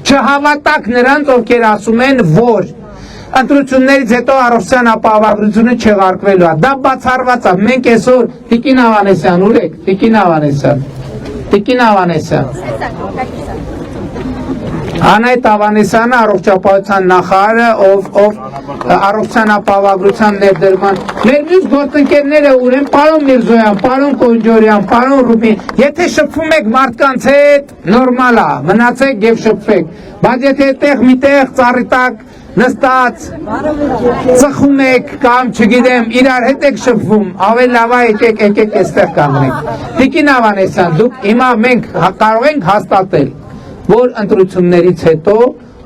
չհավատակ նրանց, ովքեր ասում են, որ ընտրություններից հետո առողջության ապահովագրությունը չեղարկվելու է։ Դա բացառված է։ Մենք այսօր Տիկին Ավանեսյան, ուր եք, Տիկին Ավանեսյան։ Անայդ Ավանեսյանը առողջապահության նախարարը, ով առողջության ապահովագրության ներդրման մեր մյուս գործընկերները ուր են, պարոն Միրզոյան, պարոն Կոնջորյան, պարոն Ռուբին, եթե շփվում եք մարդկանց հետ, նորմալ է, մնացեք եւ շփվեք, բայց եթե այդտեղ միտեղ ծառի տակ նստած ծխում եք կամ չգիտեմ իրար հետ եք շփվում, ավելի լավ է եկեք այստեղ կանգնենք։ Տիկին Ավանեսյան, դուք հիմա մենք կարող ենք հաստատել, որ ընտրություններից հետո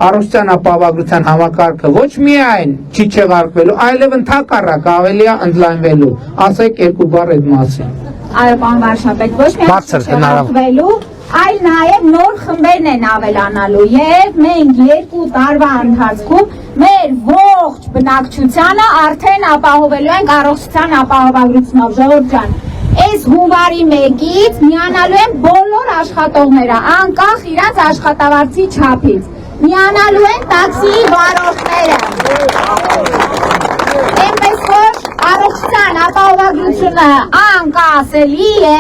առողջության ապահովագրության համակարգը ոչ միայն չի չեղարկվելու, այլև ընդհակառակ ավելի է ընդլայնվելու։ Ասեք երկու բառ այդ մասին։ Այո, պարոն վարչապետ, ոչ միայն չեղարկվելու, այլ նաև նոր խմբերն են ավելանալու եւ մենք 2 տարվա ընթացքում մեր ողջ բնակչությանը արդեն ապահովելու ենք առողջության ապահովագրությունով, ժողովուրդ ջան։ Այս հունվարի 1-ից միանալու են բոլոր աշխատողները, անկախ իրաց աշխատավարձի չափից։ Միանալու են տաքսիի վարորդները։ Այնպես որ առողջության ապահովագրությունը անկասելի է։